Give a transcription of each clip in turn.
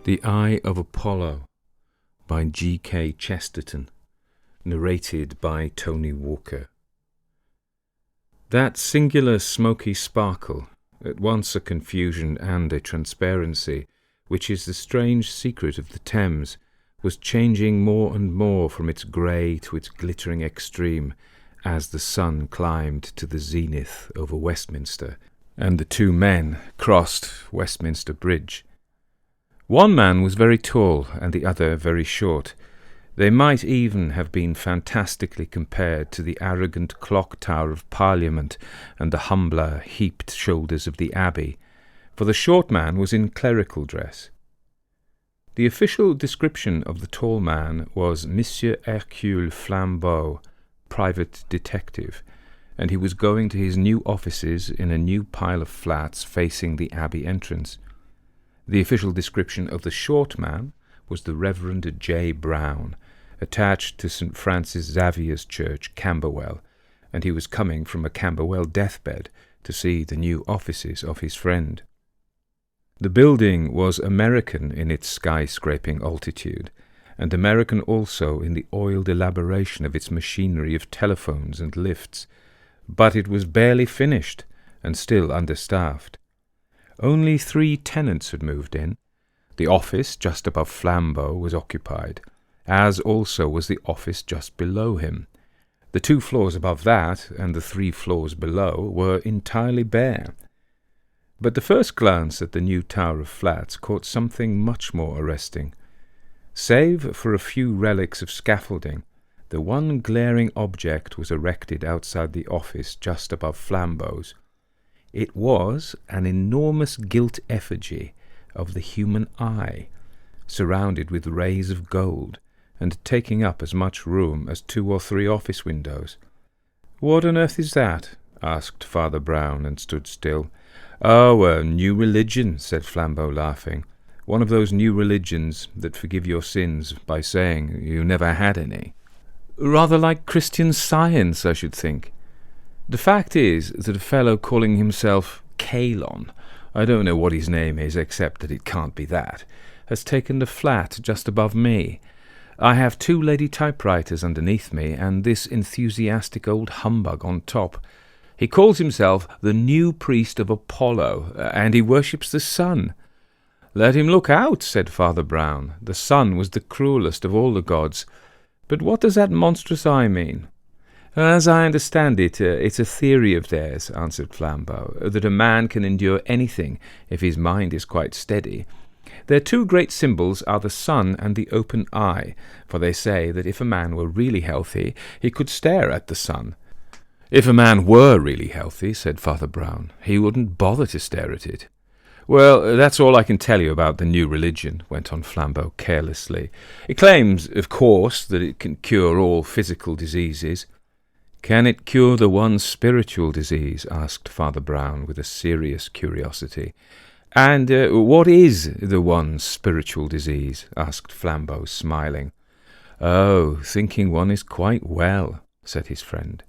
The Eye of Apollo by G K Chesterton, narrated by Tony Walker. That singular smoky sparkle, at once a confusion and a transparency, which is the strange secret of the Thames, was changing more and more from its grey to its glittering extreme as the sun climbed to the zenith over Westminster, and the two men crossed Westminster Bridge. One man was very tall and the other very short. They might even have been fantastically compared to the arrogant clock tower of Parliament and the humbler, heaped shoulders of the Abbey, for the short man was in clerical dress. The official description of the tall man was Monsieur Hercule Flambeau, private detective, and he was going to his new offices in a new pile of flats facing the Abbey entrance. The official description of the short man was the Reverend J. Brown, attached to St. Francis Xavier's Church, Camberwell, and he was coming from a Camberwell deathbed to see the new offices of his friend. The building was American in its skyscraping altitude, and American also in the oiled elaboration of its machinery of telephones and lifts, but it was barely finished and still understaffed. Only 3 tenants had moved in. The office just above Flambeau was occupied, as also was the office just below him. The 2 floors above that and the 3 floors below were entirely bare. But the first glance at the new tower of flats caught something much more arresting. Save for a few relics of scaffolding, the one glaring object was erected outside the office just above Flambeau's. It was an enormous gilt effigy of the human eye, surrounded with rays of gold, and taking up as much room as 2 or 3 office windows. "What on earth is that?" asked Father Brown, and stood still. "Oh, a new religion," said Flambeau, laughing. "One of those new religions that forgive your sins by saying you never had any. Rather like Christian Science, I should think. The fact is that a fellow calling himself Kalon, I don't know what his name is except that it can't be that, has taken the flat just above me. I have 2 lady typewriters underneath me and this enthusiastic old humbug on top. He calls himself the new priest of Apollo, and he worships the sun." "Let him look out," said Father Brown. "The sun was the cruelest of all the gods. But what does that monstrous eye mean?" "As I understand it, it's a theory of theirs," answered Flambeau, "that a man can endure anything if his mind is quite steady. Their 2 great symbols are the sun and the open eye, for they say that if a man were really healthy, he could stare at the sun." "If a man were really healthy," said Father Brown, "he wouldn't bother to stare at it." "Well, that's all I can tell you about the new religion," went on Flambeau carelessly. "It claims, of course, that it can cure all physical diseases." "Can it cure the one spiritual disease?" asked Father Brown with a serious curiosity. "And what is the one spiritual disease?" asked Flambeau, smiling. "Oh, thinking one is quite well," said his friend.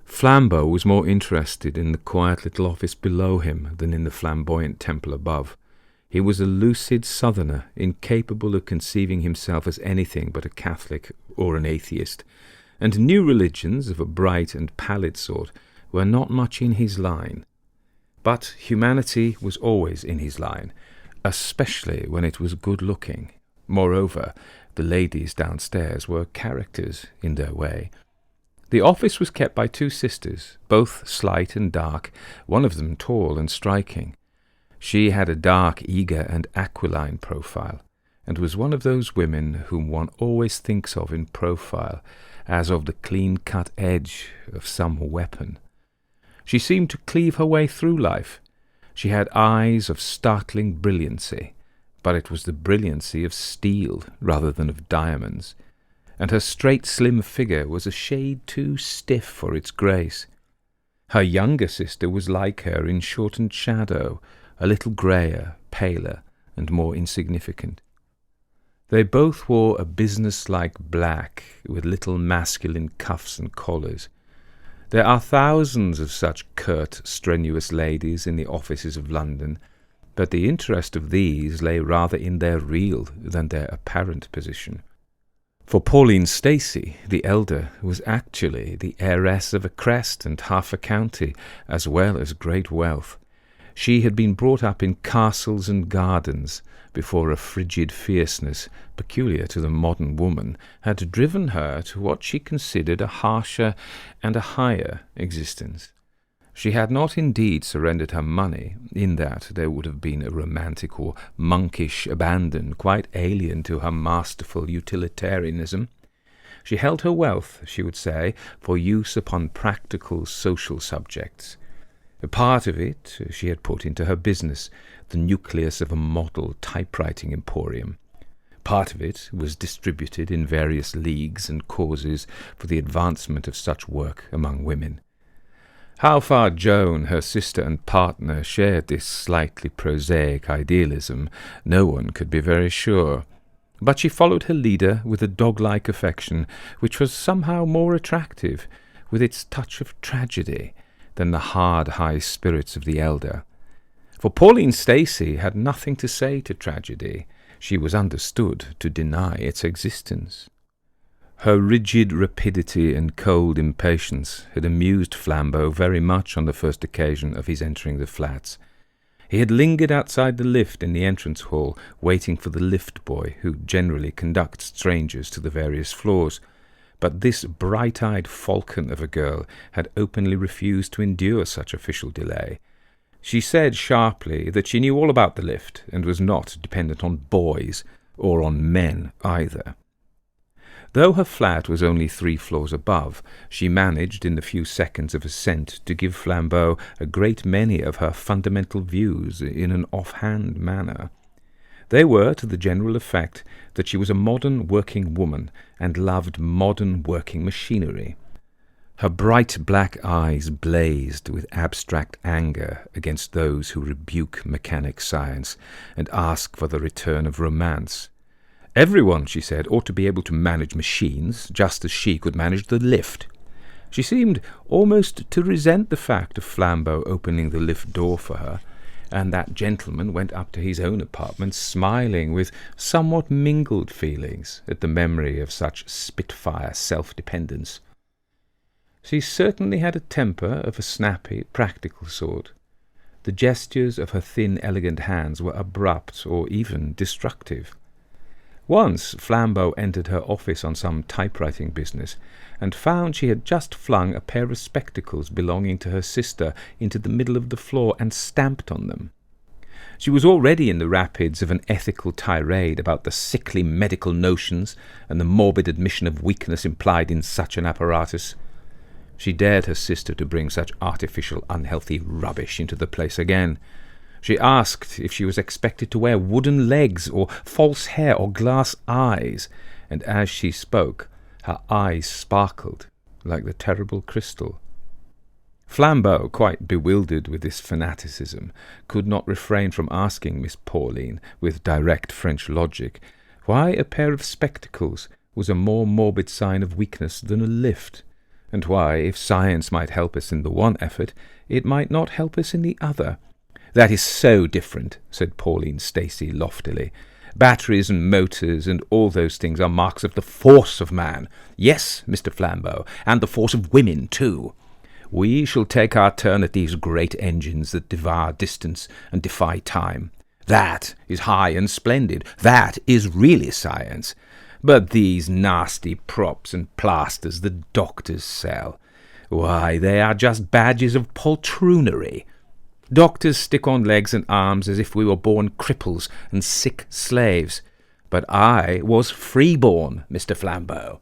Flambeau was more interested in the quiet little office below him than in the flamboyant temple above. He was a lucid southerner, incapable of conceiving himself as anything but a Catholic or an atheist, and new religions of a bright and pallid sort were not much in his line. But humanity was always in his line, especially when it was good-looking. Moreover, the ladies downstairs were characters in their way. The office was kept by 2 sisters, both slight and dark, one of them tall and striking. She had a dark, eager, and aquiline profile, and was one of those women whom one always thinks of in profile, as of the clean-cut edge of some weapon. She seemed to cleave her way through life. She had eyes of startling brilliancy, but it was the brilliancy of steel rather than of diamonds, and her straight, slim figure was a shade too stiff for its grace. Her younger sister was like her in shortened shadow, a little greyer, paler, and more insignificant. They both wore a business-like black, with little masculine cuffs and collars. There are thousands of such curt, strenuous ladies in the offices of London, but the interest of these lay rather in their real than their apparent position. For Pauline Stacey, the elder, was actually the heiress of a crest and half a county, as well as great wealth. She had been brought up in castles and gardens before a frigid fierceness, peculiar to the modern woman, had driven her to what she considered a harsher and a higher existence. She had not indeed surrendered her money, in that there would have been a romantic or monkish abandon quite alien to her masterful utilitarianism. She held her wealth, she would say, for use upon practical social subjects. A part of it she had put into her business, the nucleus of a model typewriting emporium. Part of it was distributed in various leagues and causes for the advancement of such work among women. How far Joan, her sister and partner, shared this slightly prosaic idealism, no one could be very sure. But she followed her leader with a dog-like affection, which was somehow more attractive, with its touch of tragedy, than the hard high spirits of the elder. For Pauline Stacey had nothing to say to tragedy. She was understood to deny its existence. Her rigid rapidity and cold impatience had amused Flambeau very much on the first occasion of his entering the flats. He had lingered outside the lift in the entrance hall, waiting for the lift boy, who generally conducts strangers to the various floors. But this bright-eyed falcon of a girl had openly refused to endure such official delay. She said sharply that she knew all about the lift, and was not dependent on boys, or on men either. Though her flat was only 3 floors above, she managed in the few seconds of ascent to give Flambeau a great many of her fundamental views in an off-hand manner. They were to the general effect that she was a modern working woman and loved modern working machinery. Her bright black eyes blazed with abstract anger against those who rebuke mechanic science and ask for the return of romance. Everyone, she said, ought to be able to manage machines, just as she could manage the lift. She seemed almost to resent the fact of Flambeau opening the lift door for her, and that gentleman went up to his own apartment smiling with somewhat mingled feelings at the memory of such spitfire self-dependence. She certainly had a temper of a snappy, practical sort. The gestures of her thin, elegant hands were abrupt or even destructive. Once Flambeau entered her office on some typewriting business, and found she had just flung a pair of spectacles belonging to her sister into the middle of the floor and stamped on them. She was already in the rapids of an ethical tirade about the sickly medical notions and the morbid admission of weakness implied in such an apparatus. She dared her sister to bring such artificial, unhealthy rubbish into the place again. She asked if she was expected to wear wooden legs or false hair or glass eyes, and as she spoke, her eyes sparkled like the terrible crystal. Flambeau, quite bewildered with this fanaticism, could not refrain from asking Miss Pauline, with direct French logic, why a pair of spectacles was a more morbid sign of weakness than a lift, and why, if science might help us in the one effort, it might not help us in the other. "That is so different," said Pauline Stacey loftily. "Batteries and motors and all those things are marks of the force of man. Yes, Mr. Flambeau, and the force of women, too. We shall take our turn at these great engines that devour distance and defy time. That is high and splendid. That is really science. But these nasty props and plasters the doctors sell, why, they are just badges of poltroonery. Doctors stick on legs and arms as if we were born cripples and sick slaves. But I was free-born, Mr. Flambeau.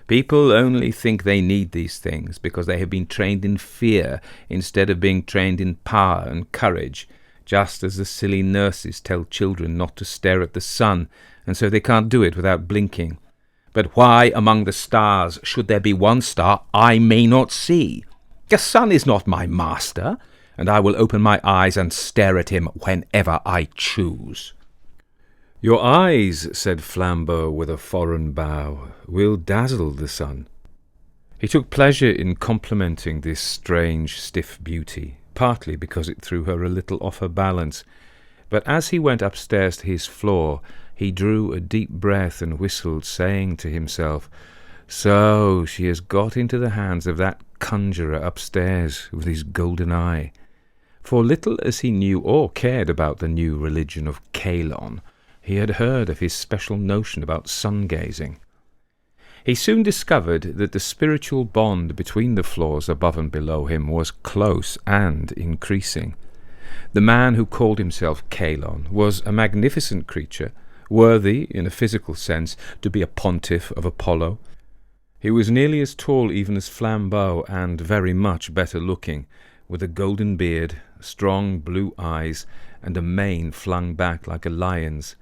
People only think they need these things because they have been trained in fear instead of being trained in power and courage, just as the silly nurses tell children not to stare at the sun, and so they can't do it without blinking. But why among the stars should there be one star I may not see? The sun is not my master, and I will open my eyes and stare at him whenever I choose." "Your eyes," said Flambeau with a foreign bow, "will dazzle the sun." He took pleasure in complimenting this strange, stiff beauty, partly because it threw her a little off her balance, But as he went upstairs to his floor, he drew a deep breath and whistled, saying to himself, "So she has got into the hands of that conjurer upstairs with his golden eye." For little as he knew or cared about the new religion of Kalon, he had heard of his special notion about sun-gazing. He soon discovered that the spiritual bond between the floors above and below him was close and increasing. The man who called himself Kalon was a magnificent creature, worthy, in a physical sense, to be a pontiff of Apollo. He was nearly as tall even as Flambeau, and very much better looking, with a golden beard, strong blue eyes, and a mane flung back like a lion's.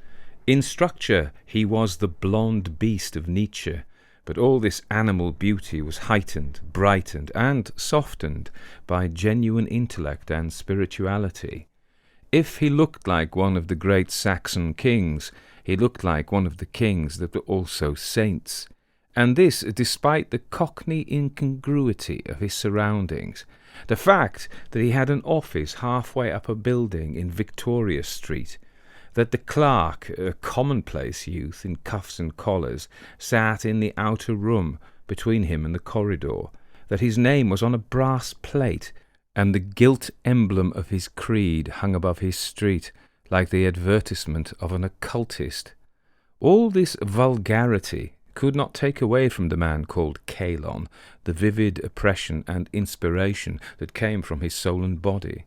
In structure he was the blonde beast of Nietzsche, but all this animal beauty was heightened, brightened, and softened by genuine intellect and spirituality. If he looked like one of the great Saxon kings, he looked like one of the kings that were also saints, and this despite the cockney incongruity of his surroundings. The fact that he had an office halfway up a building in Victoria Street, that the clerk, a commonplace youth in cuffs and collars, sat in the outer room between him and the corridor, that his name was on a brass plate, and the gilt emblem of his creed hung above his street, like the advertisement of an occultist. All this vulgarity could not take away from the man called Kalon the vivid oppression and inspiration that came from his soul and body.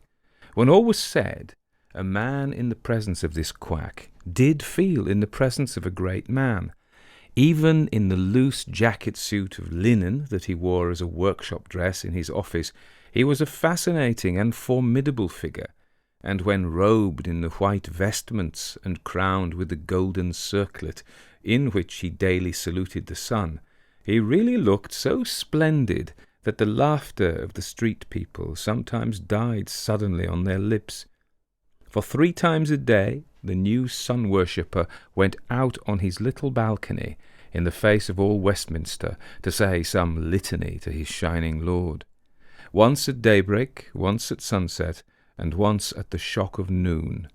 When all was said, a man in the presence of this quack did feel in the presence of a great man. Even in the loose jacket suit of linen that he wore as a workshop dress in his office, he was a fascinating and formidable figure, and when robed in the white vestments and crowned with the golden circlet in which he daily saluted the sun, he really looked so splendid that the laughter of the street people sometimes died suddenly on their lips. For 3 times a day the new sun-worshipper went out on his little balcony in the face of all Westminster to say some litany to his shining lord. Once at daybreak, once at sunset, and once at the shock of noon.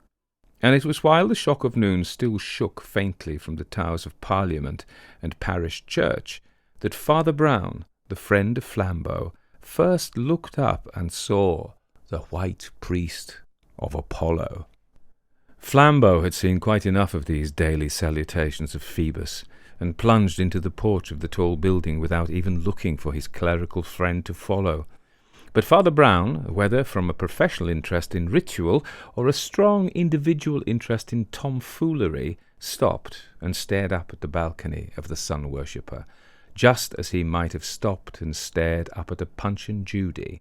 And it was while the shock of noon still shook faintly from the towers of Parliament and Parish Church that Father Brown, the friend of Flambeau, first looked up and saw the white priest of Apollo. Flambeau had seen quite enough of these daily salutations of Phoebus, and plunged into the porch of the tall building without even looking for his clerical friend to follow. But Father Brown, whether from a professional interest in ritual or a strong individual interest in tomfoolery, stopped and stared up at the balcony of the sun-worshipper, just as he might have stopped and stared up at a Punch and Judy.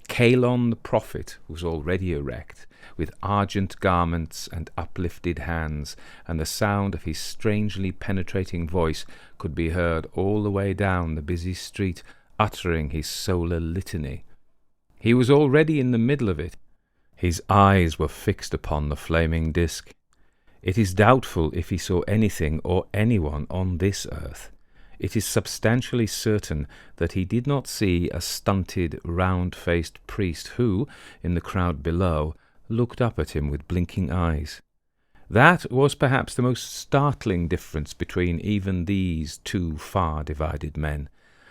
Kalon the prophet was already erect, with argent garments and uplifted hands, and the sound of his strangely penetrating voice could be heard all the way down the busy street, uttering his solar litany. He was already in the middle of it. His eyes were fixed upon the flaming disk. It is doubtful if he saw anything or anyone on this earth. It is substantially certain that he did not see a stunted, round-faced priest who, in the crowd below, looked up at him with blinking eyes. That was perhaps the most startling difference between even these 2 far-divided men.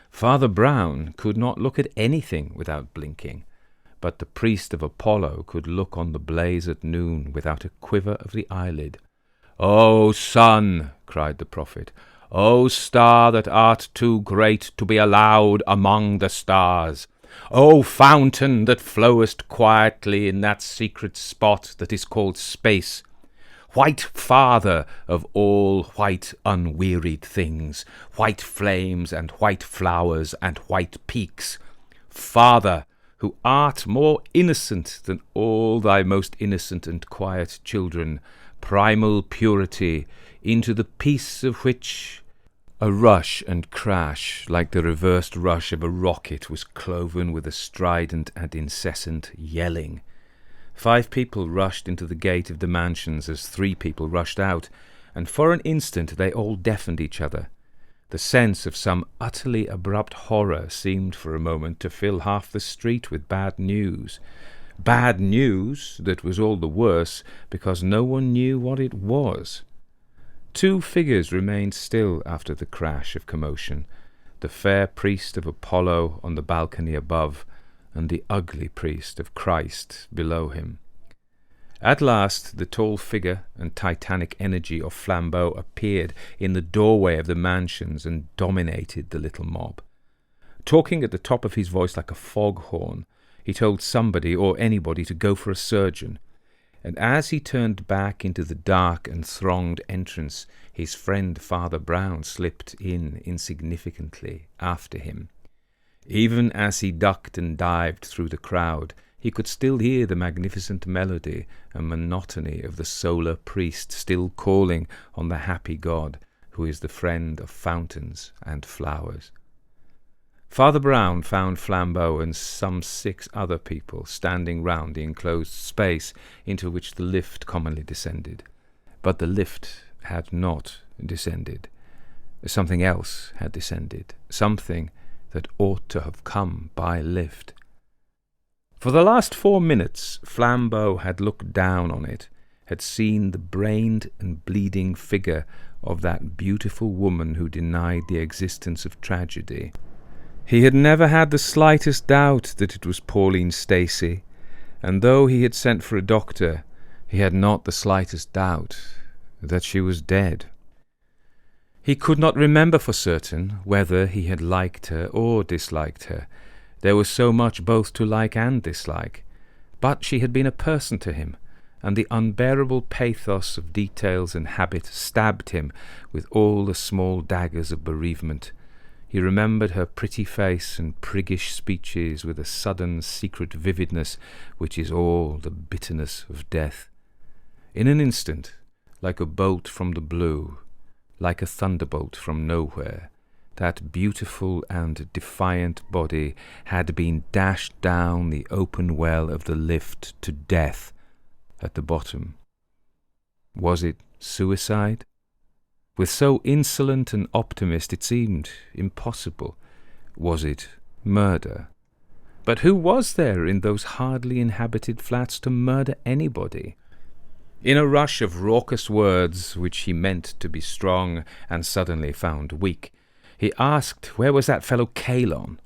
Father Brown could not look at anything without blinking, but the priest of Apollo could look on the blaze at noon without a quiver of the eyelid. "O sun!" cried the prophet, "O star that art too great to be allowed among the stars! O fountain that flowest quietly in that secret spot that is called space! White father of all white unwearied things, white flames and white flowers and white peaks! Father, who art more innocent than all thy most innocent and quiet children, primal purity, into the peace of which a rush and crash, like the reversed rush of a rocket, was cloven with a strident and incessant yelling. 5 people rushed into the gate of the mansions as 3 people rushed out, and for an instant they all deafened each other. The sense of some utterly abrupt horror seemed for a moment to fill half the street with bad news. Bad news that was all the worse because no one knew what it was. Two figures remained still after the crash of commotion, the fair priest of Apollo on the balcony above, and the ugly priest of Christ below him. At last the tall figure and titanic energy of Flambeau appeared in the doorway of the mansions and dominated the little mob. Talking at the top of his voice like a foghorn, he told somebody or anybody to go for a surgeon, and as he turned back into the dark and thronged entrance, his friend Father Brown slipped in insignificantly after him. Even as he ducked and dived through the crowd, he could still hear the magnificent melody and monotony of the solar priest still calling on the happy God, who is the friend of fountains and flowers. Father Brown found Flambeau and some 6 other people standing round the enclosed space into which the lift commonly descended. But the lift had not descended. Something else had descended, something that ought to have come by lift. For the last 4 minutes, Flambeau had looked down on it, had seen the brained and bleeding figure of that beautiful woman who denied the existence of tragedy. He had never had the slightest doubt that it was Pauline Stacey, and though he had sent for a doctor, he had not the slightest doubt that she was dead. He could not remember for certain whether he had liked her or disliked her. There was so much both to like and dislike. But she had been a person to him, and the unbearable pathos of details and habit stabbed him with all the small daggers of bereavement. He remembered her pretty face and priggish speeches with a sudden secret vividness which is all the bitterness of death. In an instant, like a bolt from the blue, like a thunderbolt from nowhere, that beautiful and defiant body had been dashed down the open well of the lift to death at the bottom. Was it suicide? With so insolent an optimist it seemed impossible. Was it murder? But who was there in those hardly inhabited flats to murder anybody? In a rush of raucous words, which he meant to be strong and suddenly found weak, he asked where was that fellow Kalon.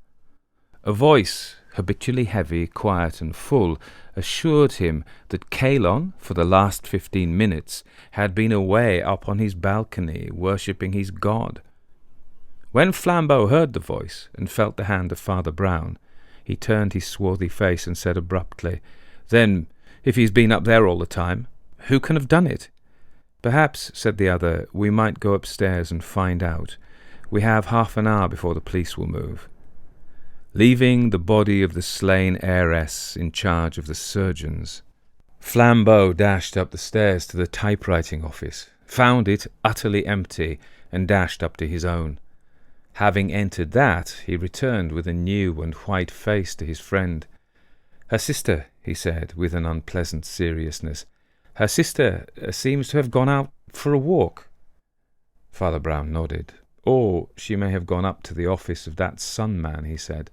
A voice, habitually heavy, quiet and full, assured him that Kalon, for the last 15 minutes, had been away up on his balcony, worshipping his god. When Flambeau heard the voice and felt the hand of Father Brown, he turned his swarthy face and said abruptly, "Then, if he's been up there all the time, who can have done it?" "Perhaps," said the other, "we might go upstairs and find out. We have half an hour before the police will move." Leaving the body of the slain heiress in charge of the surgeons, Flambeau dashed up the stairs to the typewriting office, found it utterly empty, and dashed up to his own. Having entered that, he returned with a new and white face to his friend. "Her sister," he said, with an unpleasant seriousness. "Her sister seems to have gone out for a walk." Father Brown nodded. "Or she may have gone up to the office of that Sun man," he said.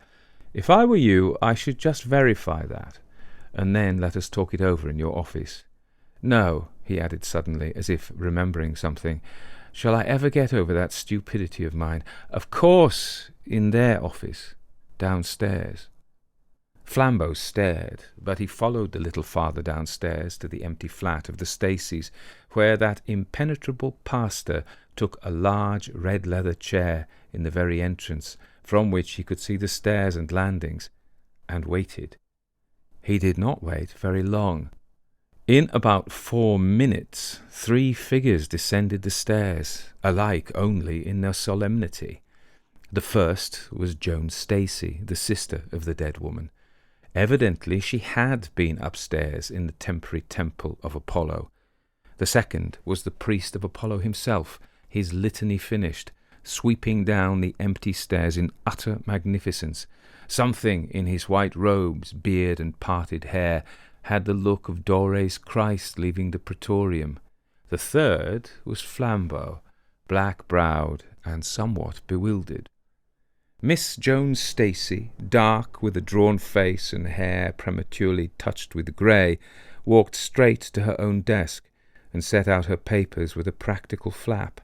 "If I were you, I should just verify that, and then let us talk it over in your office. No," he added suddenly, as if remembering something, "shall I ever get over that stupidity of mine? Of course, in their office, downstairs." Flambeau stared, but he followed the little father downstairs to the empty flat of the Stacys, where that impenetrable pastor took a large red leather chair in the very entrance, from which he could see the stairs and landings, and waited. He did not wait very long. In about 4 minutes, 3 figures descended the stairs, alike only in their solemnity. The first was Joan Stacey, the sister of the dead woman. Evidently she had been upstairs in the temporary temple of Apollo. The second was the priest of Apollo himself, his litany finished, sweeping down the empty stairs in utter magnificence. Something in his white robes, beard, and parted hair had the look of Dore's Christ leaving the praetorium. The third was Flambeau, black-browed and somewhat bewildered. Miss Joan Stacy, dark with a drawn face and hair prematurely touched with grey, walked straight to her own desk and set out her papers with a practical flap.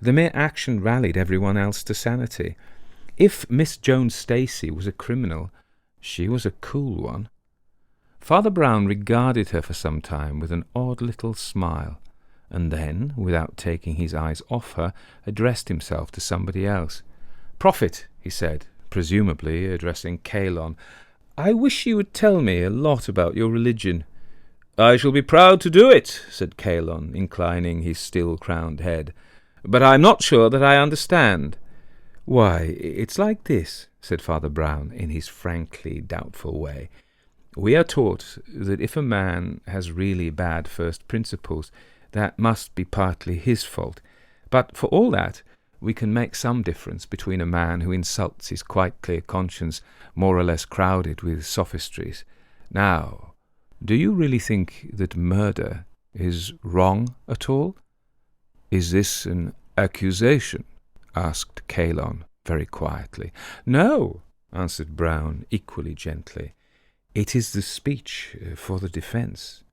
The mere action rallied everyone else to sanity. If Miss Joan Stacy was a criminal, she was a cool one. Father Brown regarded her for some time with an odd little smile, and then, without taking his eyes off her, addressed himself to somebody else. "Prophet," he said, presumably addressing Kalon, "I wish you would tell me a lot about your religion." "I shall be proud to do it," said Kalon, inclining his still-crowned head, "but I'm not sure that I understand." "Why, it's like this," said Father Brown, in his frankly doubtful way. "We are taught that if a man has really bad first principles, that must be partly his fault. But for all that, we can make some difference between a man who insults his quite clear conscience, more or less crowded with sophistries. Now, do you really think that murder is wrong at all?" "Is this an accusation?" asked Kalon very quietly. "No," answered Brown equally gently. "It is the speech for the defence."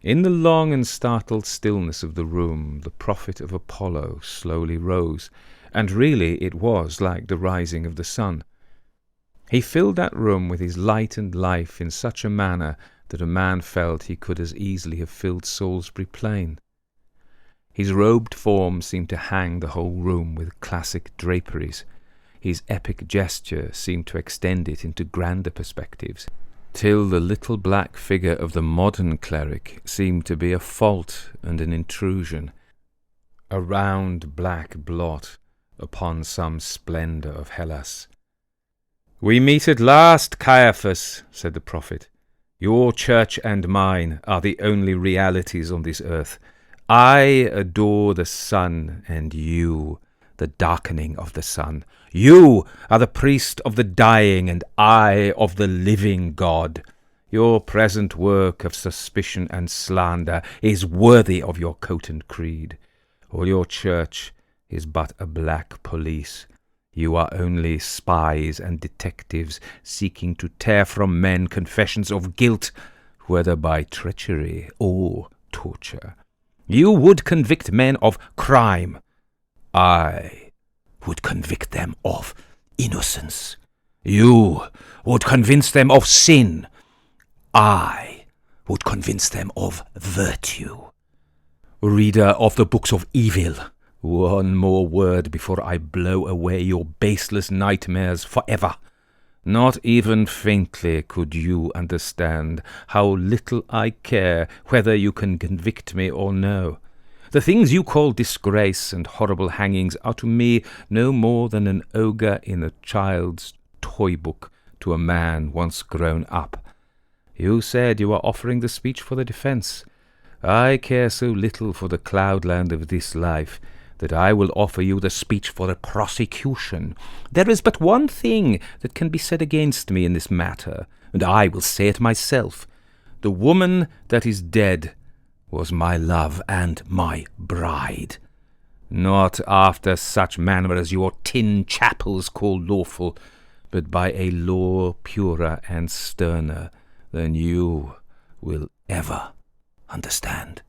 In the long and startled stillness of the room, the prophet of Apollo slowly rose, and really it was like the rising of the sun. He filled that room with his light and life in such a manner that a man felt he could as easily have filled Salisbury Plain. His robed form seemed to hang the whole room with classic draperies. His epic gesture seemed to extend it into grander perspectives, till the little black figure of the modern cleric seemed to be a fault and an intrusion, a round black blot upon some splendour of Hellas. "We meet at last, Caiaphas," said the prophet. "Your church and mine are the only realities on this earth. I adore the sun, and you the darkening of the sun. You are the priest of the dying, and I of the living God. Your present work of suspicion and slander is worthy of your coat and creed. All your church is but a black police. You are only spies and detectives seeking to tear from men confessions of guilt, whether by treachery or torture. You would convict men of crime. I would convict them of innocence. You would convince them of sin. I would convince them of virtue. Reader of the books of evil, one more word before I blow away your baseless nightmares forever. Not even faintly could you understand how little I care whether you can convict me or no. The things you call disgrace and horrible hangings are to me no more than an ogre in a child's toy book to a man once grown up. You said you were offering the speech for the defence. I care so little for the cloudland of this life that I will offer you the speech for the prosecution. There is but one thing that can be said against me in this matter, and I will say it myself. The woman that is dead was my love and my bride. Not after such manner as your tin chapels call lawful, but by a law purer and sterner than you will ever understand.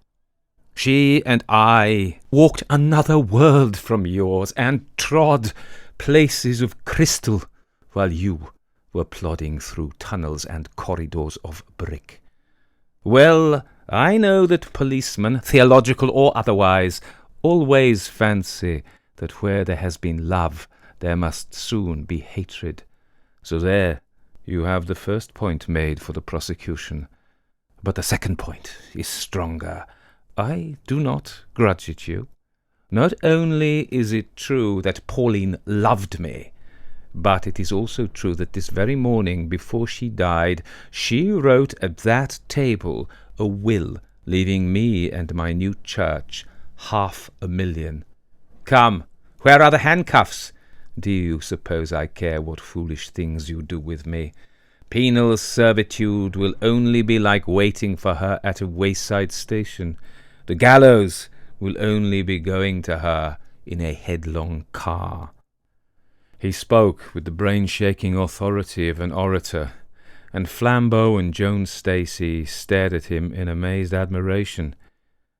She and I walked another world from yours and trod places of crystal while you were plodding through tunnels and corridors of brick. Well, I know that policemen, theological or otherwise, always fancy that where there has been love, there must soon be hatred. So there you have the first point made for the prosecution. But the second point is stronger. I do not grudge it you. Not only is it true that Pauline loved me, but it is also true that this very morning, before she died, she wrote at that table a will leaving me and my new church $500,000. Come, where are the handcuffs? Do you suppose I care what foolish things you do with me? Penal servitude will only be like waiting for her at a wayside station. The gallows will only be going to her in a headlong car. He spoke with the brain-shaking authority of an orator, and Flambeau and Joan Stacey stared at him in amazed admiration.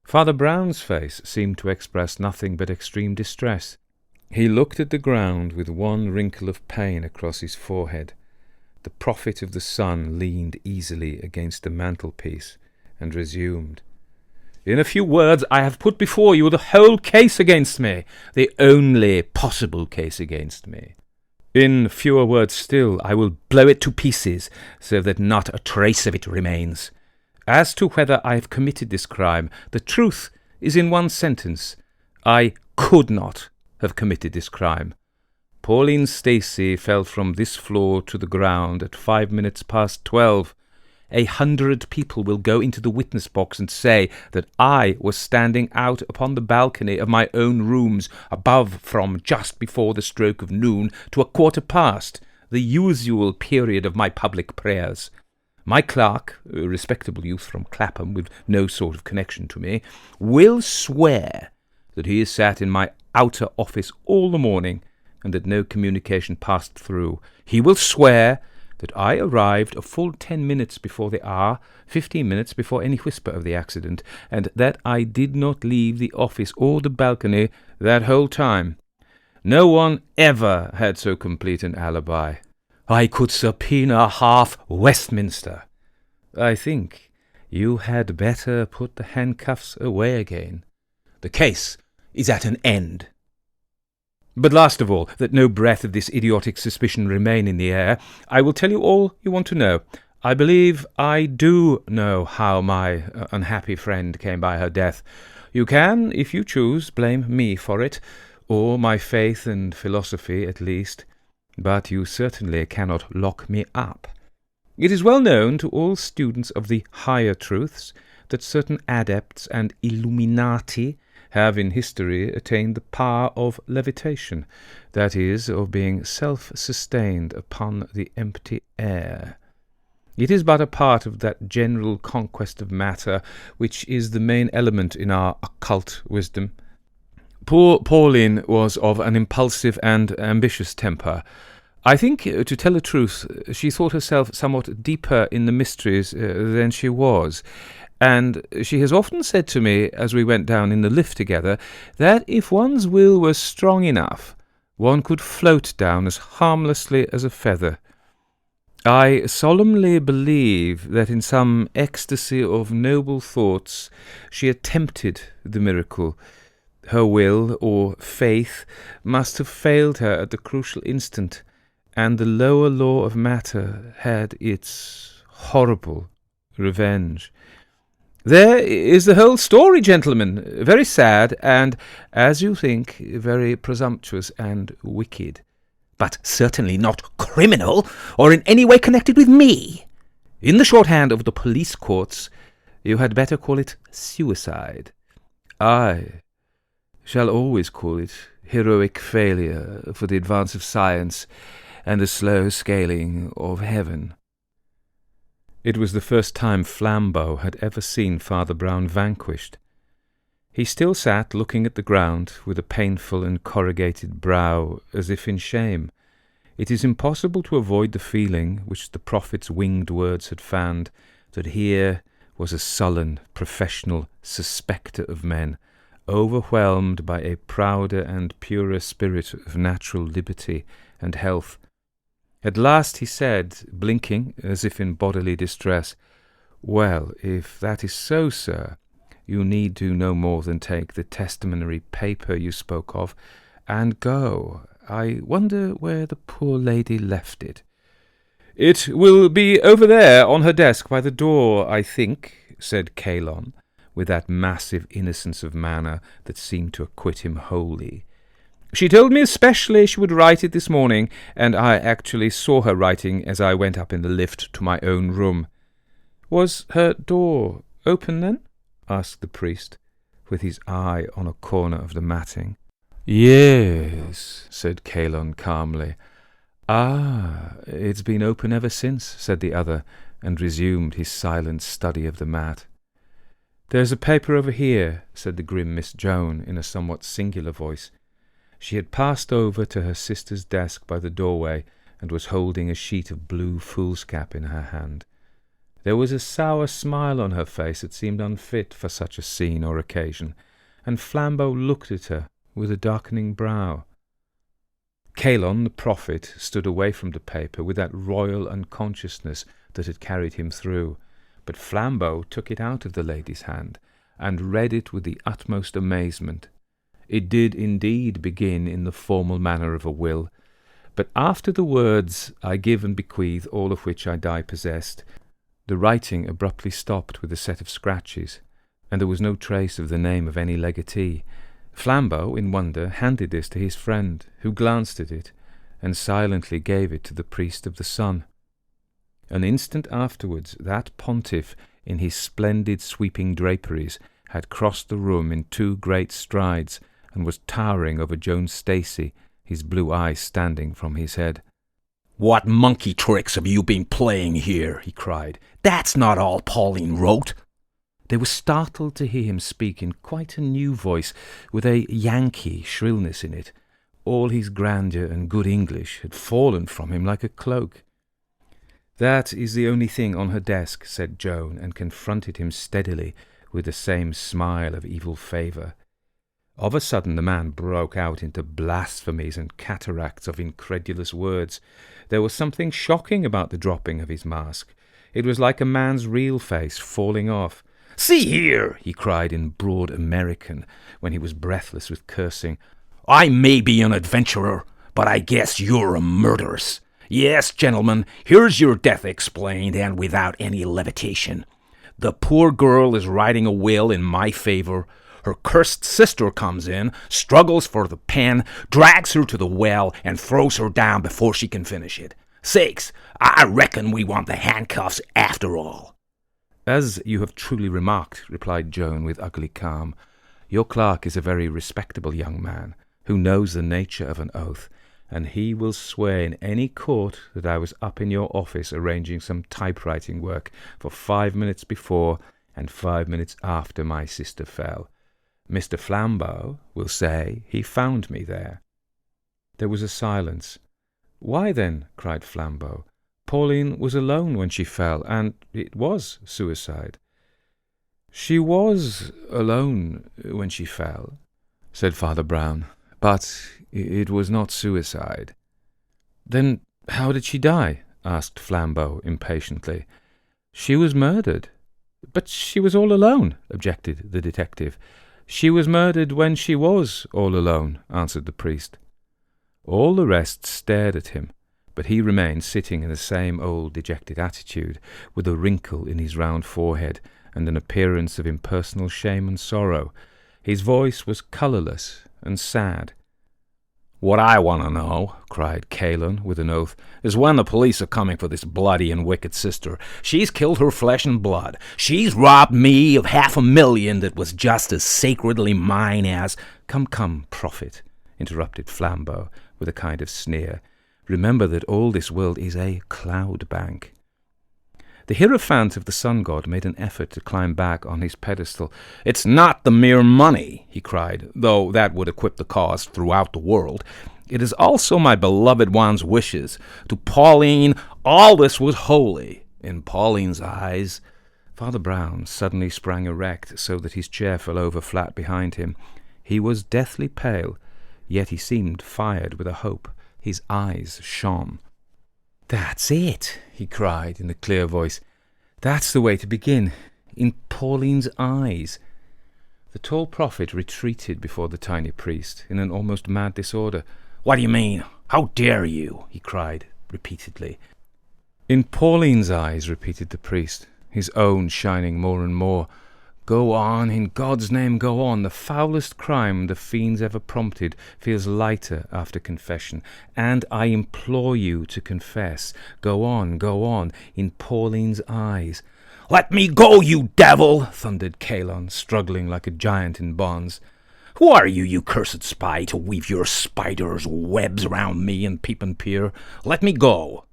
Father Brown's face seemed to express nothing but extreme distress. He looked at the ground with one wrinkle of pain across his forehead. The prophet of the sun leaned easily against the mantelpiece and resumed. "In a few words, I have put before you the whole case against me, the only possible case against me. In fewer words still, I will blow it to pieces, so that not a trace of it remains. As to whether I have committed this crime, the truth is in one sentence. I could not have committed this crime. Pauline Stacey fell from this floor to the ground at 5 minutes past 12. 100 people will go into the witness box and say that I was standing out upon the balcony of my own rooms above from just before the stroke of noon to a quarter past, the usual period of my public prayers. My clerk, a respectable youth from Clapham with no sort of connection to me, will swear that he has sat in my outer office all the morning and that no communication passed through. He will swear that I arrived a full 10 minutes before the hour, 15 minutes before any whisper of the accident, and that I did not leave the office or the balcony that whole time. No one ever had so complete an alibi. I could subpoena half Westminster. I think you had better put the handcuffs away again. The case is at an end. But last of all, that no breath of this idiotic suspicion remain in the air, I will tell you all you want to know. I believe I do know how my unhappy friend came by her death. You can, if you choose, blame me for it, or my faith and philosophy at least, but you certainly cannot lock me up. It is well known to all students of the higher truths that certain adepts and illuminati have in history attained the power of levitation, that is, of being self-sustained upon the empty air. It is but a part of that general conquest of matter which is the main element in our occult wisdom. Poor Pauline was of an impulsive and ambitious temper. I think, to tell the truth, she thought herself somewhat deeper in the mysteries than she was, and she has often said to me, as we went down in the lift together, that if one's will were strong enough, one could float down as harmlessly as a feather. I solemnly believe that in some ecstasy of noble thoughts she attempted the miracle. Her will, or faith, must have failed her at the crucial instant, and the lower law of matter had its horrible revenge. There is the whole story, gentlemen, very sad, and, as you think, very presumptuous and wicked. But certainly not criminal, or in any way connected with me. In the shorthand of the police courts, you had better call it suicide. I shall always call it heroic failure for the advance of science and the slow scaling of heaven. It was the first time Flambeau had ever seen Father Brown vanquished. He still sat looking at the ground with a painful and corrugated brow, as if in shame. It is impossible to avoid the feeling, which the prophet's winged words had fanned, that here was a sullen, professional suspecter of men, overwhelmed by a prouder and purer spirit of natural liberty and health. At last he said, blinking as if in bodily distress, "Well, if that is so, sir, you need do no more than take the testimony paper you spoke of, and go. I wonder where the poor lady left it." "It will be over there on her desk by the door, I think," said Kalon, with that massive innocence of manner that seemed to acquit him wholly. "She told me especially she would write it this morning, and I actually saw her writing as I went up in the lift to my own room." "Was her door open, then?" asked the priest, with his eye on a corner of the matting. "Yes," said Kalon calmly. "Ah, it's been open ever since," said the other, and resumed his silent study of the mat. "There's a paper over here," said the grim Miss Joan in a somewhat singular voice. She had passed over to her sister's desk by the doorway and was holding a sheet of blue foolscap in her hand. There was a sour smile on her face that seemed unfit for such a scene or occasion, and Flambeau looked at her with a darkening brow. Kalon, the prophet, stood away from the paper with that royal unconsciousness that had carried him through, but Flambeau took it out of the lady's hand and read it with the utmost amazement. It did indeed begin in the formal manner of a will, but after the words, "I give and bequeath all of which I die possessed," the writing abruptly stopped with a set of scratches, and there was no trace of the name of any legatee. Flambeau, in wonder, handed this to his friend, who glanced at it, and silently gave it to the priest of the sun. An instant afterwards, that pontiff, in his splendid sweeping draperies, had crossed the room in 2 great strides, and was towering over Joan Stacey, his blue eyes standing from his head. "What monkey tricks have you been playing here?" he cried. "That's not all Pauline wrote." They were startled to hear him speak in quite a new voice, with a Yankee shrillness in it. All his grandeur and good English had fallen from him like a cloak. "That is the only thing on her desk," said Joan, and confronted him steadily with the same smile of evil favour. Of a sudden the man broke out into blasphemies and cataracts of incredulous words. There was something shocking about the dropping of his mask. It was like a man's real face falling off. "See here," he cried in broad American, when he was breathless with cursing. "I may be an adventurer, but I guess you're a murderess. Yes, gentlemen, here's your death explained, and without any levitation. The poor girl is writing a will in my favor. Her cursed sister comes in, struggles for the pen, drags her to the well, and throws her down before she can finish it. Sakes, I reckon we want the handcuffs after all." "As you have truly remarked," replied Joan with ugly calm, "your clerk is a very respectable young man, who knows the nature of an oath, and he will swear in any court that I was up in your office arranging some typewriting work for 5 minutes before and 5 minutes after my sister fell. Mr. Flambeau will say he found me there." There was a silence. "Why then," cried Flambeau, "Pauline was alone when she fell, and it was suicide." "She was alone when she fell," said Father Brown, "but it was not suicide." "Then how did she die?" asked Flambeau impatiently. "She was murdered." "But she was all alone," objected the detective. "She was murdered when she was all alone," answered the priest. All the rest stared at him, but he remained sitting in the same old dejected attitude, with a wrinkle in his round forehead and an appearance of impersonal shame and sorrow. His voice was colourless and sad. "What I want to know," cried Kalon with an oath, "is when the police are coming for this bloody and wicked sister. She's killed her flesh and blood. She's robbed me of $500,000 that was just as sacredly mine as—" Come, prophet," interrupted Flambeau with a kind of sneer. "Remember that all this world is a cloud bank." The Hierophant of the sun god made an effort to climb back on his pedestal. "It's not the mere money," he cried, "though that would equip the cause throughout the world. It is also my beloved one's wishes. To Pauline, all this was holy. In Pauline's eyes—" Father Brown suddenly sprang erect so that his chair fell over flat behind him. He was deathly pale, yet he seemed fired with a hope. His eyes shone. "That's it," he cried in a clear voice. "That's the way to begin. In Pauline's eyes." The tall prophet retreated before the tiny priest in an almost mad disorder. "What do you mean? How dare you?" he cried repeatedly. "In Pauline's eyes," repeated the priest, his own shining more and more. "Go on, in God's name, go on. The foulest crime the fiends ever prompted feels lighter after confession, and I implore you to confess. Go on, in Pauline's eyes." "Let me go, you devil!" thundered Kalon, struggling like a giant in bonds. "Who are you, you cursed spy, to weave your spider's webs around me and peep and peer? Let me go!"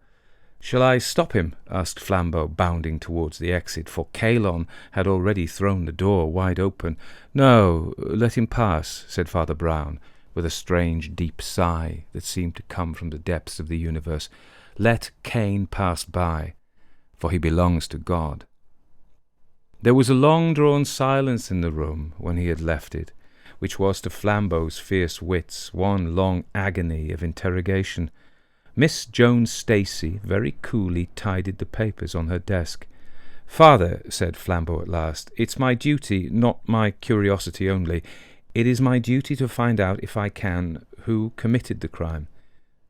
"Shall I stop him?" asked Flambeau, bounding towards the exit, for Kalon had already thrown the door wide open. "No, let him pass," said Father Brown, with a strange deep sigh that seemed to come from the depths of the universe, "Let Cain pass by, for he belongs to God." There was a long-drawn silence in the room when he had left it, which was to Flambeau's fierce wits one long agony of interrogation. Miss Joan Stacy very coolly tidied the papers on her desk. "Father," said Flambeau at last, "it's my duty, not my curiosity only. It is my duty to find out, if I can, who committed the crime."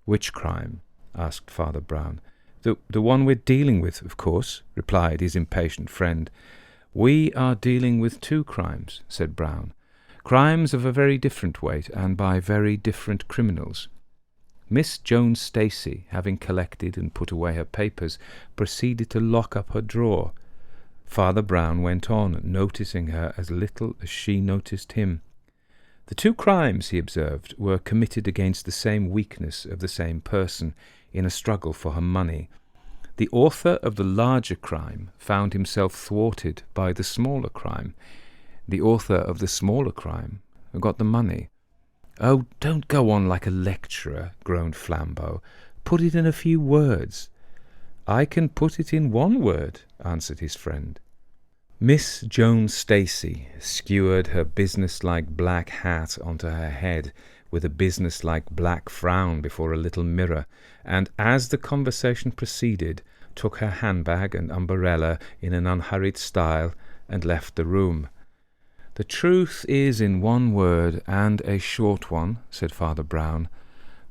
"Which crime?" asked Father Brown. The one we're dealing with, of course," replied his impatient friend. "We are dealing with two crimes," said Brown. "Crimes of a very different weight, and by very different criminals." Miss Joan Stacy, having collected and put away her papers, proceeded to lock up her drawer. Father Brown went on, noticing her as little as she noticed him. The two crimes, he observed, were committed against the same weakness of the same person, in a struggle for her money. The author of the larger crime found himself thwarted by the smaller crime. The author of the smaller crime got the money. "Oh, don't go on like a lecturer," groaned Flambeau. "Put it in a few words." "I can put it in one word," answered his friend. Miss Joan Stacy skewered her business-like black hat onto her head with a business-like black frown before a little mirror, and as the conversation proceeded, took her handbag and umbrella in an unhurried style and left the room. "The truth is in one word, and a short one," said Father Brown.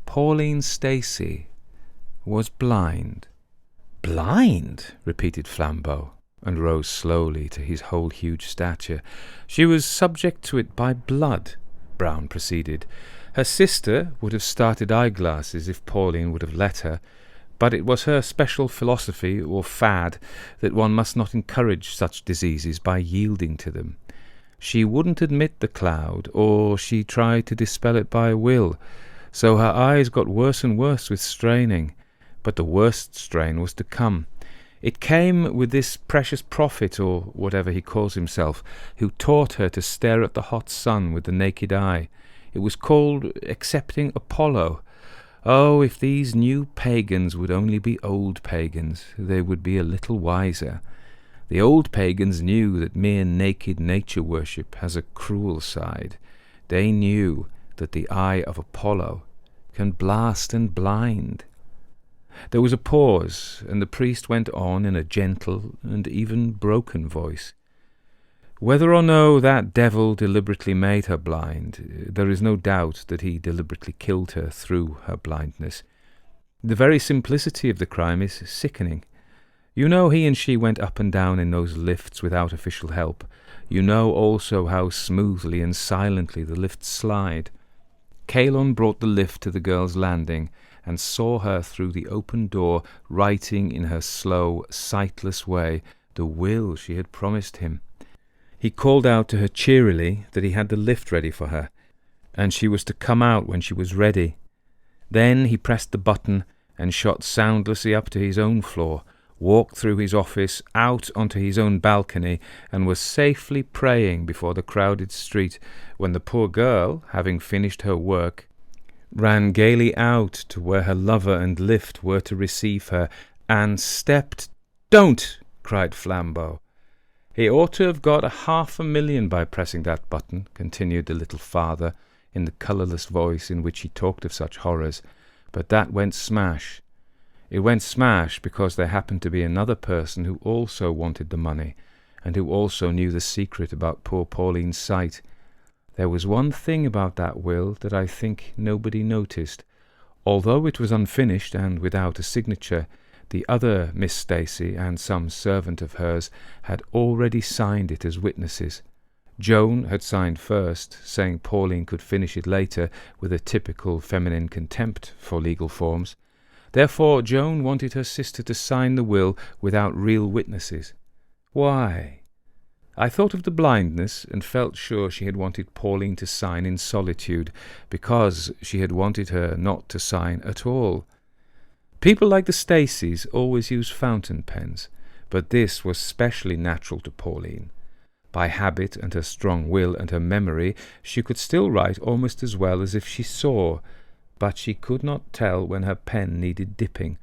"Pauline Stacy was blind." "Blind?" repeated Flambeau, and rose slowly to his whole huge stature. "She was subject to it by blood," Brown proceeded. "Her sister would have started eyeglasses if Pauline would have let her, but it was her special philosophy or fad that one must not encourage such diseases by yielding to them. She wouldn't admit the cloud, or she tried to dispel it by will, so her eyes got worse and worse with straining. But the worst strain was to come. It came with this precious prophet, or whatever he calls himself, who taught her to stare at the hot sun with the naked eye. It was called accepting Apollo. Oh, if these new pagans would only be old pagans, they would be a little wiser. The old pagans knew that mere naked nature worship has a cruel side. They knew that the eye of Apollo can blast and blind." There was a pause, and the priest went on in a gentle and even broken voice. "Whether or no that devil deliberately made her blind, there is no doubt that he deliberately killed her through her blindness. The very simplicity of the crime is sickening. You know he and she went up and down in those lifts without official help. You know also how smoothly and silently the lifts slide. Kalon brought the lift to the girl's landing, and saw her through the open door writing in her slow, sightless way the will she had promised him. He called out to her cheerily that he had the lift ready for her, and she was to come out when she was ready. Then he pressed the button and shot soundlessly up to his own floor, walked through his office, out onto his own balcony, and was safely praying before the crowded street when the poor girl, having finished her work, ran gaily out to where her lover and lift were to receive her, and stepped— "Don't!" cried Flambeau. "He ought to have got $500,000 by pressing that button," continued the little father, in the colourless voice in which he talked of such horrors, "but that went smash. It went smash because there happened to be another person who also wanted the money, and who also knew the secret about poor Pauline's sight. There was one thing about that will that I think nobody noticed. Although it was unfinished and without a signature, the other Miss Stacy and some servant of hers had already signed it as witnesses. Joan had signed first, saying Pauline could finish it later, with a typical feminine contempt for legal forms. Therefore Joan wanted her sister to sign the will without real witnesses. Why? I thought of the blindness, and felt sure she had wanted Pauline to sign in solitude, because she had wanted her not to sign at all. People like the Stacys always use fountain pens, but this was specially natural to Pauline. By habit and her strong will and her memory, she could still write almost as well as if she saw, but she could not tell when her pen needed dipping.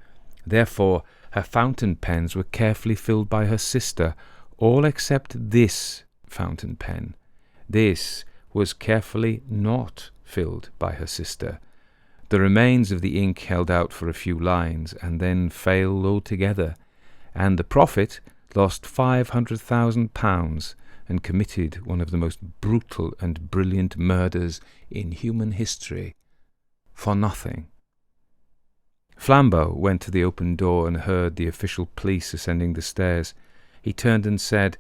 Therefore, her fountain pens were carefully filled by her sister, all except this fountain pen. This was carefully not filled by her sister. The remains of the ink held out for a few lines, and then failed altogether, and the prophet lost £500,000 and committed one of the most brutal and brilliant murders in human history for nothing. Flambeau went to the open door and heard the official police ascending the stairs. He turned and said,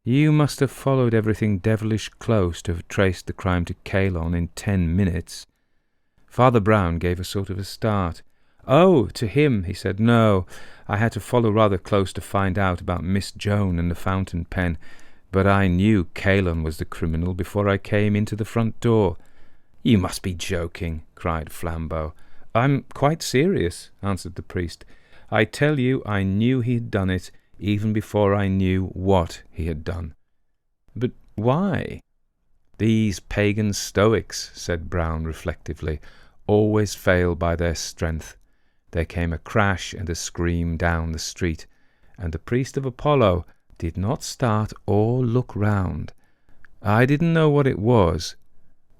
"You must have followed everything devilish close to have traced the crime to Kalon in 10 minutes. Father Brown gave a sort of a start. "Oh, to him," he said. "No, I had to follow rather close to find out about Miss Joan and the fountain pen, but I knew Kalon was the criminal before I came into the front door." "You must be joking," cried Flambeau. "I'm quite serious," answered the priest. "I tell you I knew he had done it even before I knew what he had done." "But why?" "These pagan Stoics," said Brown reflectively, "always fail by their strength." There came a crash and a scream down the street, and the priest of Apollo did not start or look round. I didn't know what it was,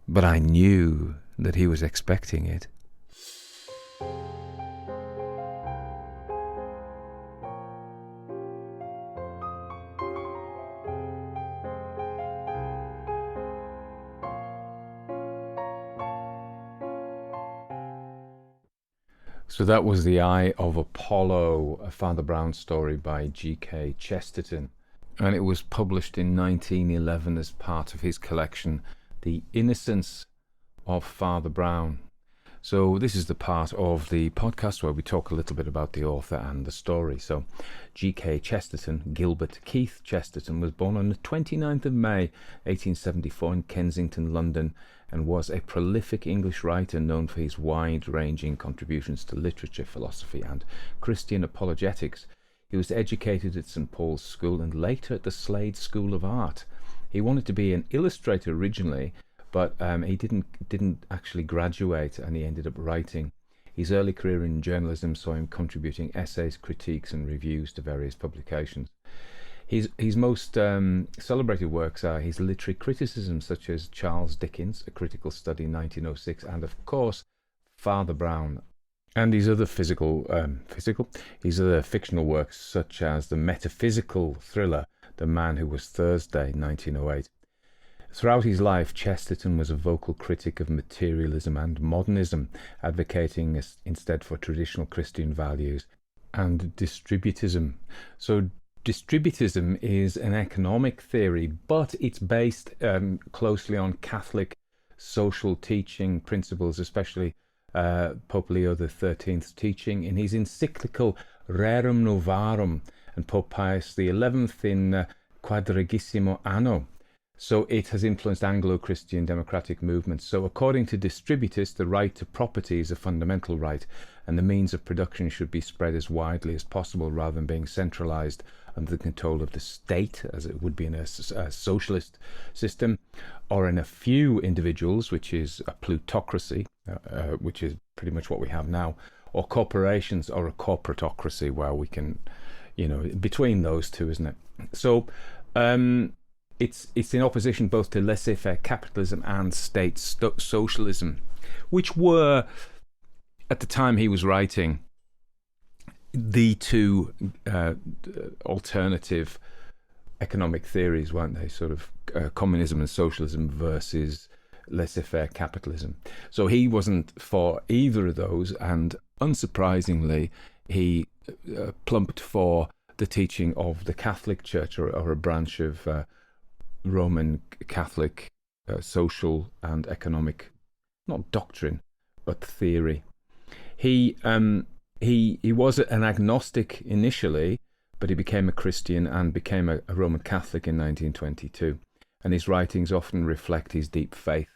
but I knew that he was expecting it. So that was The Eye of Apollo, a Father Brown story by G K Chesterton. And it was published in 1911 as part of his collection, The Innocence of Father Brown. So this is the part of the podcast where we talk a little bit about the author and the story. So G K Chesterton, Gilbert Keith Chesterton, was born on the 29th of May 1874 in Kensington, London, and was a prolific English writer known for his wide-ranging contributions to literature, philosophy and Christian apologetics. He was educated at St Paul's School and later at the Slade School of Art. He wanted to be an illustrator originally, but he didn't actually graduate, and he ended up writing. His early career in journalism saw him contributing essays, critiques and reviews to various publications. His most celebrated works are his literary criticisms, such as Charles Dickens, A Critical Study, 1906, and of course Father Brown, and his other his other fictional works, such as the metaphysical thriller The Man Who Was Thursday, 1908. Throughout his life, Chesterton was a vocal critic of materialism and modernism, advocating instead for traditional Christian values and distributism. So distributism is an economic theory, but it's based closely on Catholic social teaching principles, especially Pope Leo XIII's teaching in his encyclical Rerum Novarum and Pope Pius XI in Quadragesimo Anno. So it has influenced Anglo-Christian democratic movements. So according to distributists, the right to property is a fundamental right, and the means of production should be spread as widely as possible rather than being centralized under the control of the state, as it would be in a socialist system, or in a few individuals, which is a plutocracy, which is pretty much what we have now, or corporations, or a corporatocracy, where we can, between those two, isn't it? So it's in opposition both to laissez-faire capitalism and state socialism, which were, at the time he was writing, the two alternative economic theories, weren't they? Sort of communism and socialism versus laissez-faire capitalism. So he wasn't for either of those, and unsurprisingly, he plumped for the teaching of the Catholic Church, or a branch of Roman Catholic social and economic, not doctrine, but theory. He was an agnostic initially, but he became a Christian and became a Roman Catholic in 1922. And his writings often reflect his deep faith,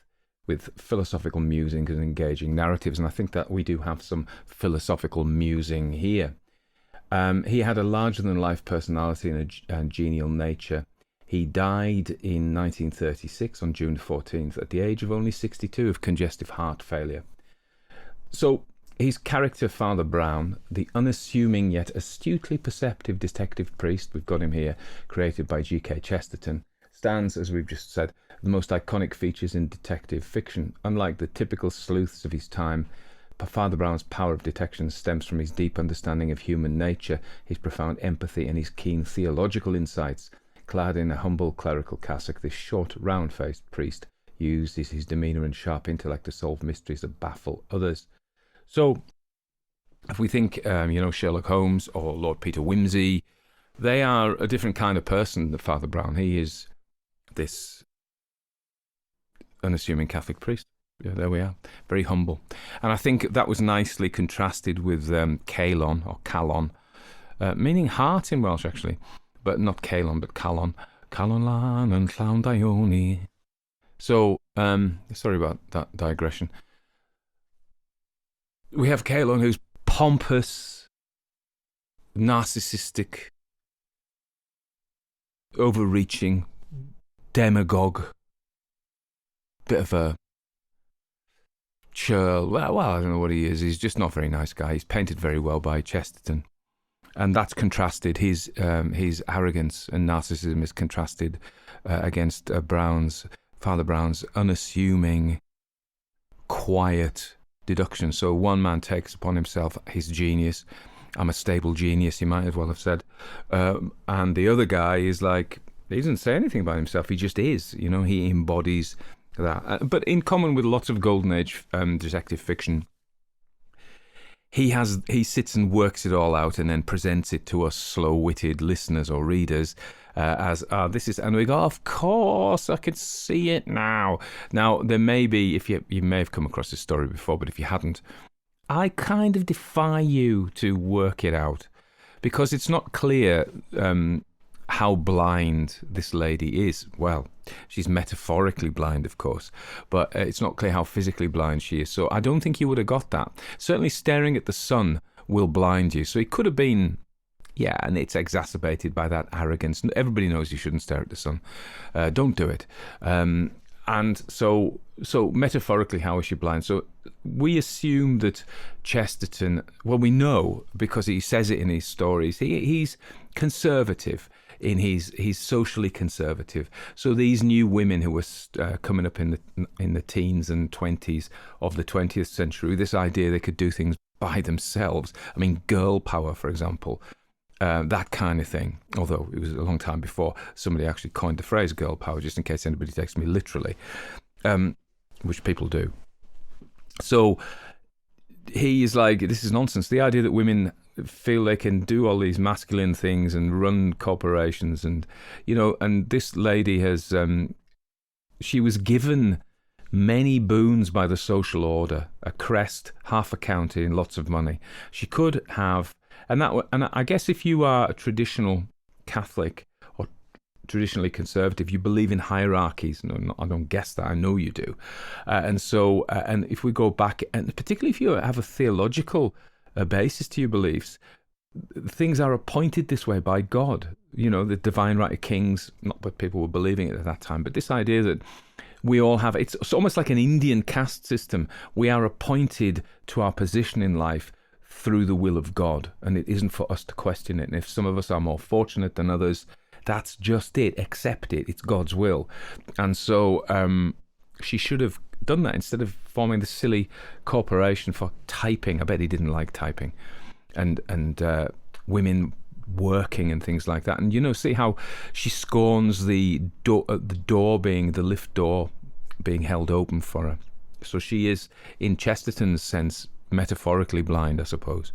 with philosophical musings and engaging narratives. And I think that we do have some philosophical musing here. He had a larger-than-life personality and a genial nature. He died in 1936 on June 14th at the age of only 62 of congestive heart failure. So his character, Father Brown, the unassuming yet astutely perceptive detective priest, we've got him here, created by G K Chesterton, stands, as we've just said, the most iconic features in detective fiction. Unlike the typical sleuths of his time, Father Brown's power of detection stems from his deep understanding of human nature, his profound empathy, and his keen theological insights. Clad in a humble clerical cassock, this short, round-faced priest uses his demeanour and sharp intellect to solve mysteries that baffle others. So, if we think, Sherlock Holmes or Lord Peter Wimsey, they are a different kind of person than Father Brown. He is this unassuming Catholic priest. Yeah, there we are. Very humble. And I think that was nicely contrasted with Kalon, or Kalon, meaning heart in Welsh, actually. But not Kalon, but Kalon. Kalon lan and llawn daioni. So, sorry about that digression. We have Kalon, who's pompous, narcissistic, overreaching, demagogue, bit of a churl. Well, I don't know what he is. He's just not a very nice guy. He's painted very well by Chesterton. And that's contrasted, his arrogance and narcissism is contrasted against Father Brown's unassuming, quiet deduction. So one man takes upon himself his genius. I'm a stable genius, he might as well have said. And the other guy is like, he doesn't say anything about himself, he just is. He embodies that. But in common with lots of Golden Age detective fiction, he sits and works it all out and then presents it to us slow-witted listeners or readers as, this is, and we go, of course, I can see it now. Now, there may be, if you may have come across this story before, but if you hadn't, I kind of defy you to work it out, because it's not clear how blind this lady is. Well, she's metaphorically blind, of course, but it's not clear how physically blind she is. So I don't think you would have got that. Certainly staring at the sun will blind you. So it could have been, yeah, and it's exacerbated by that arrogance. Everybody knows you shouldn't stare at the sun. Don't do it. And so metaphorically, how is she blind? So we assume that Chesterton, well, we know because he says it in his stories, he's conservative. He's socially conservative. So these new women who were coming up in the teens and 20s of the 20th century, this idea they could do things by themselves. I mean, girl power, for example, that kind of thing. Although it was a long time before somebody actually coined the phrase girl power, just in case anybody takes me literally, which people do. So he is like, this is nonsense. The idea that women feel they can do all these masculine things and run corporations, and and this lady has she was given many boons by the social order, a crest, half a county, and lots of money. She could have, and I guess if you are a traditional Catholic or traditionally conservative, you believe in hierarchies. No, I don't guess that. I know you do. And so, and if we go back, and particularly if you have a theological basis to your beliefs, things are appointed this way by God. The divine right of kings, not that people were believing it at that time, but this idea that we all have, it's almost like an Indian caste system. We are appointed to our position in life through the will of God, and it isn't for us to question it. And if some of us are more fortunate than others, that's just it. Accept it. It's God's will. And so she should have done that instead of forming this silly corporation for typing. I bet he didn't like typing, and women working and things like that. And see how she scorns the lift door being held open for her. So she is, in Chesterton's sense, metaphorically blind, I suppose.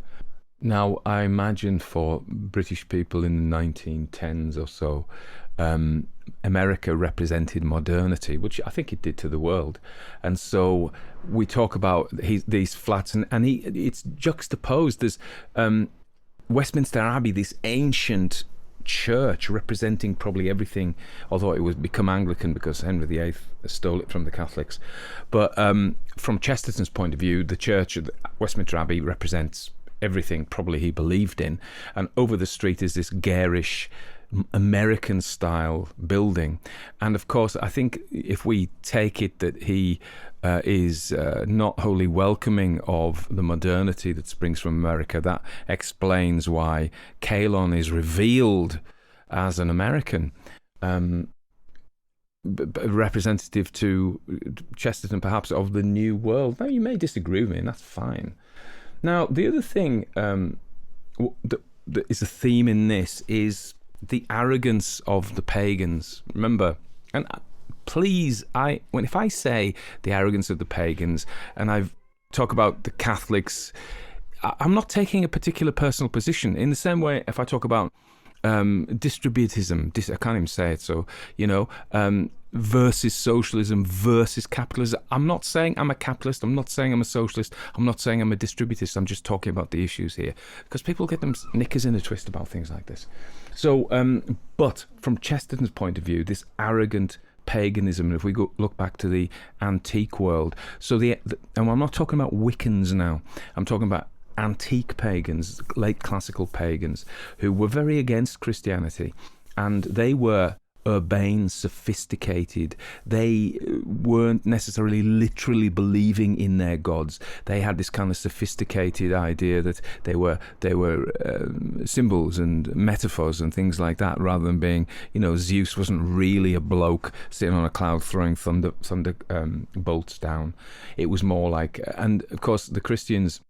Now, I imagine for British people in the 1910s or so, America represented modernity, which I think it did to the world. And so we talk about these flats, and it's juxtaposed. There's Westminster Abbey, this ancient church representing probably everything, although it was become Anglican because Henry VIII stole it from the Catholics. But from Chesterton's point of view, the church of Westminster Abbey represents everything probably he believed in. And over the street is this garish American style building. And of course, I think if we take it that he is not wholly welcoming of the modernity that springs from America, that explains why Kalon is revealed as an American, representative to Chesterton perhaps of the New World. Now, you may disagree with me, and that's fine. Now, the other thing that is a theme in this is the arrogance of the pagans. Remember, and please, if I say the arrogance of the pagans, and I talk about the Catholics, I'm not taking a particular personal position. In the same way, if I talk about distributism, I can't even say it, so, versus socialism versus capitalism. I'm not saying I'm a capitalist. I'm not saying I'm a socialist. I'm not saying I'm a distributist. I'm just talking about the issues here, because people get them knickers in a twist about things like this. So, but from Chesterton's point of view, this arrogant paganism, if we look back to the antique world, so and I'm not talking about Wiccans now. I'm talking about antique pagans, late classical pagans, who were very against Christianity, and they were urbane, sophisticated. They weren't necessarily literally believing in their gods. They had this kind of sophisticated idea that they were symbols and metaphors and things like that, rather than being, Zeus wasn't really a bloke sitting on a cloud throwing thunder bolts down. It was more like, and of course the Christians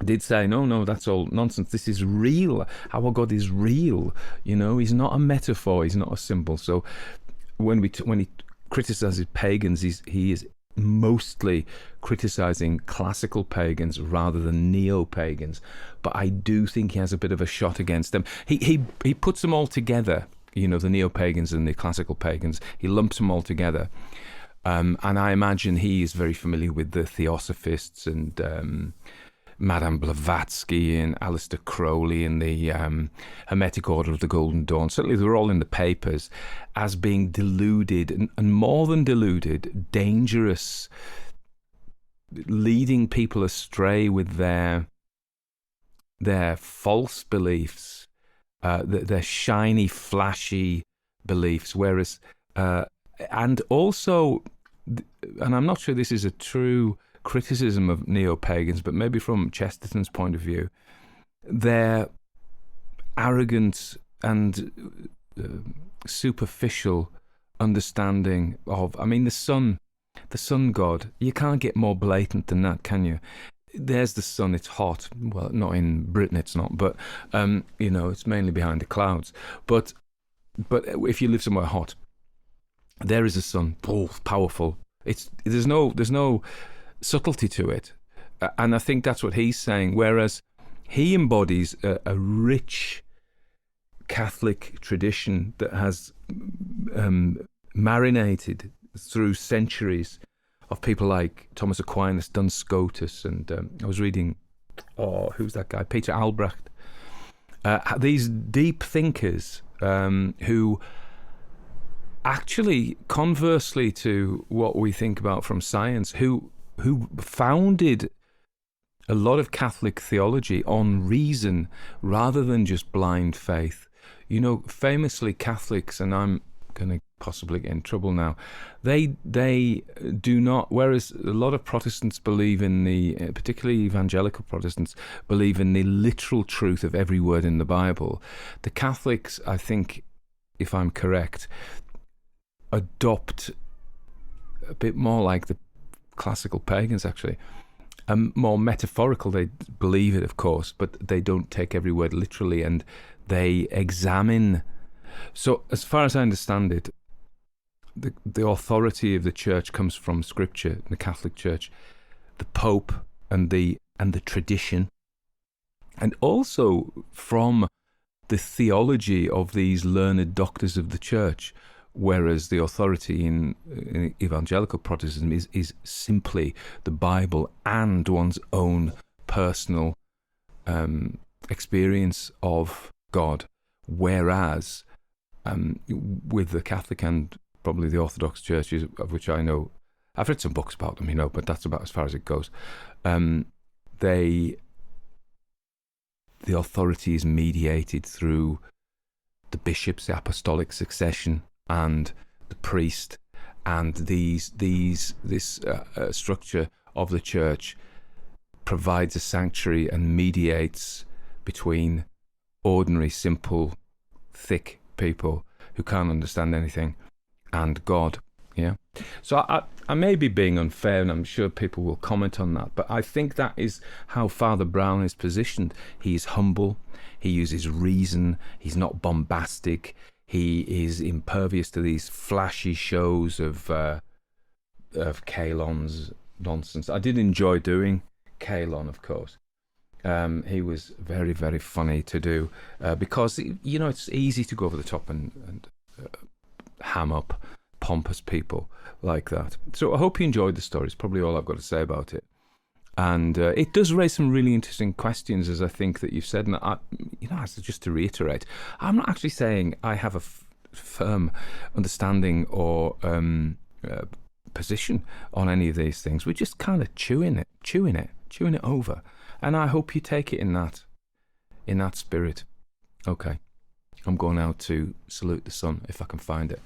did say, no, that's all nonsense. This is real. Our God is real. He's not a metaphor. He's not a symbol. So when he criticizes pagans, he is mostly criticizing classical pagans rather than neo-pagans. But I do think he has a bit of a shot against them. He puts them all together, the neo-pagans and the classical pagans. He lumps them all together. And I imagine he is very familiar with the Theosophists and Madame Blavatsky and Aleister Crowley and the Hermetic Order of the Golden Dawn. Certainly they were all in the papers as being deluded, and more than deluded, dangerous, leading people astray with their false beliefs, their shiny, flashy beliefs. Whereas, and also, and I'm not sure this is a true criticism of neo-pagans, but maybe from Chesterton's point of view, their arrogant and superficial understanding of, the sun god, you can't get more blatant than that, can you? There's the sun, it's hot. Well, not in Britain, it's not, but it's mainly behind the clouds. But if you live somewhere hot, there is a sun, powerful. There's no subtlety to it, and I think that's what he's saying. Whereas he embodies a rich Catholic tradition that has marinated through centuries of people like Thomas Aquinas, Duns Scotus, and I was reading, who's that guy? Peter Albrecht. These deep thinkers who actually, conversely to what we think about from science, who founded a lot of Catholic theology on reason rather than just blind faith. Famously Catholics, and I'm going to possibly get in trouble now, they do not, whereas a lot of Protestants believe in particularly evangelical Protestants, believe in the literal truth of every word in the Bible. The Catholics, I think, if I'm correct, adopt a bit more like the classical pagans, actually, more metaphorical. They believe it, of course, but they don't take every word literally, and they examine. So as far as I understand it, the authority of the church comes from Scripture, the Catholic Church, the Pope, and the tradition, and also from the theology of these learned doctors of the church. Whereas the authority in evangelical Protestantism is simply the Bible and one's own personal experience of God. Whereas with the Catholic and probably the Orthodox churches, of which I know, I've read some books about them, but that's about as far as it goes. The authority is mediated through the bishops, the apostolic succession, and the priest, and this structure of the church provides a sanctuary and mediates between ordinary, simple, thick people who can't understand anything and God. Yeah. So I may be being unfair, and I'm sure people will comment on that, but I think that is how Father Brown is positioned. He's humble, he uses reason, he's not bombastic, he is impervious to these flashy shows of Kalon's nonsense. I did enjoy doing Kalon, of course. He was very, very funny to do because, you know, it's easy to go over the top and ham up pompous people like that. So I hope you enjoyed the story. It's probably all I've got to say about it. And it does raise some really interesting questions, as I think that you've said. And just to reiterate, I'm not actually saying I have a firm understanding or position on any of these things. We're just kind of chewing it over. And I hope you take it in that spirit. Okay, I'm going out to salute the sun if I can find it.